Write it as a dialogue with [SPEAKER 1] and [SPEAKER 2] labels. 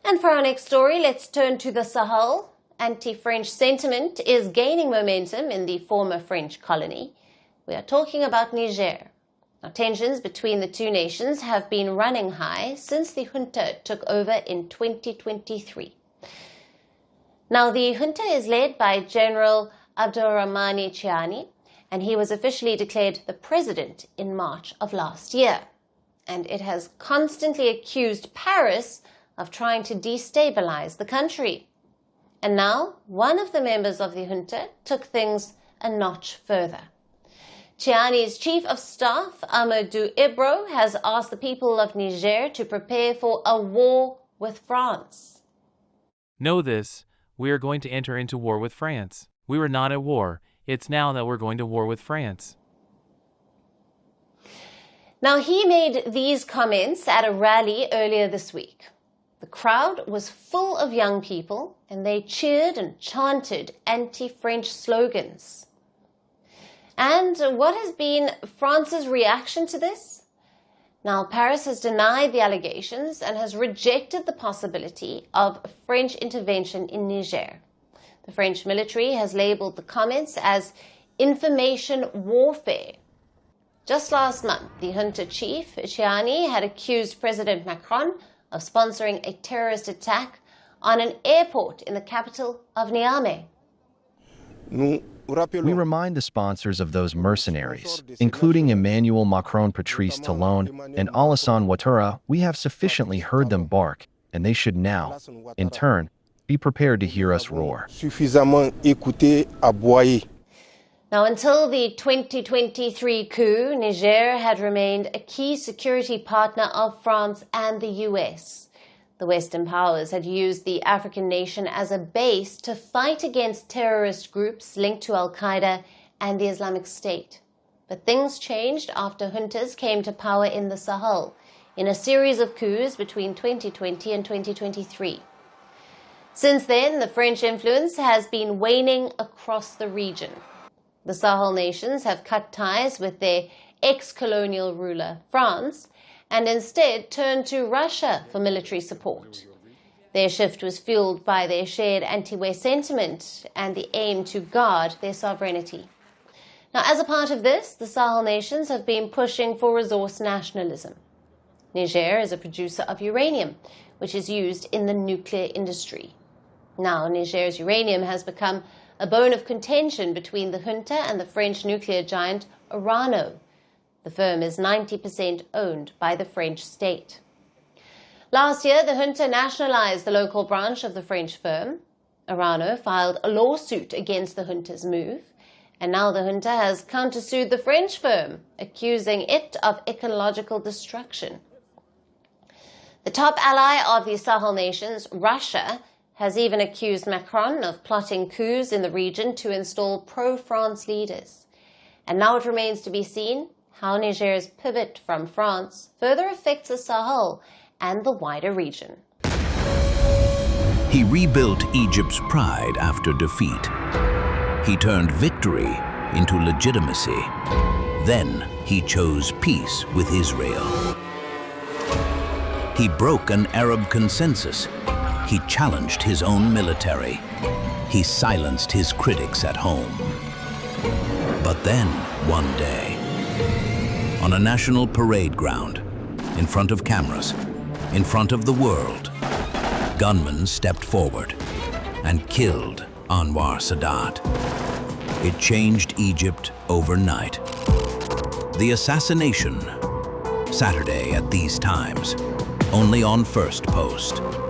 [SPEAKER 1] And for our next story, let's turn to the Sahel. Anti-French sentiment is gaining momentum in the former French colony. We are talking about Niger. Now, tensions between the two nations have been running high since the junta took over in 2023. Now, the junta is led by General Abdourahmane Tchiani, and he was officially declared the president in March of last year. And it has constantly accused Paris of trying to destabilize the country. And now, one of the members of the junta took things a notch further. Tchiani's chief of staff, Amadou Ibro, has asked the people of Niger to prepare for a war with France.
[SPEAKER 2] Know this, we are going to enter into war with France. We were not at war. It's now that we're going to war with France.
[SPEAKER 1] Now, he made these comments at a rally earlier this week. The crowd was full of young people, and they cheered and chanted anti-French slogans. And what has been France's reaction to this? Now, Paris has denied the allegations and has rejected the possibility of French intervention in Niger. The French military has labeled the comments as information warfare. Just last month, the junta chief, Tchiani, had accused President Macron of sponsoring a terrorist attack on an airport in the capital of Niamey.
[SPEAKER 3] We remind the sponsors of those mercenaries, including Emmanuel Macron, Patrice Talon, and Alyson Ouattara. We have sufficiently heard them bark, and they should now, in turn, be prepared to hear us roar.
[SPEAKER 1] Now, until the 2023 coup, Niger had remained a key security partner of France and the US. The Western powers had used the African nation as a base to fight against terrorist groups linked to Al-Qaeda and the Islamic State. But things changed after juntas came to power in the Sahel in a series of coups between 2020 and 2023. Since then, the French influence has been waning across the region. The Sahel nations have cut ties with their ex-colonial ruler, France, and instead turned to Russia for military support. Their shift was fueled by their shared anti-war sentiment and the aim to guard their sovereignty. Now, as a part of this, the Sahel nations have been pushing for resource nationalism. Niger is a producer of uranium, which is used in the nuclear industry. Now, Niger's uranium has become a bone of contention between the junta and the French nuclear giant Orano. The firm is 90% owned by the French state. Last year, the junta nationalized the local branch of the French firm. Orano filed a lawsuit against the junta's move, and now the junta has countersued the French firm, accusing it of ecological destruction. The top ally of the Sahel nations, Russia, has even accused Macron of plotting coups in the region to install pro-France leaders. And now it remains to be seen how Niger's pivot from France further affects the Sahel and the wider region.
[SPEAKER 4] He rebuilt Egypt's pride after defeat. He turned victory into legitimacy. Then he chose peace with Israel. He broke an Arab consensus. He challenged his own military. He silenced his critics at home. But then, one day, on a national parade ground, in front of cameras, in front of the world, gunmen stepped forward and killed Anwar Sadat. It changed Egypt overnight. The assassination, Saturday at these times, only on Firstpost.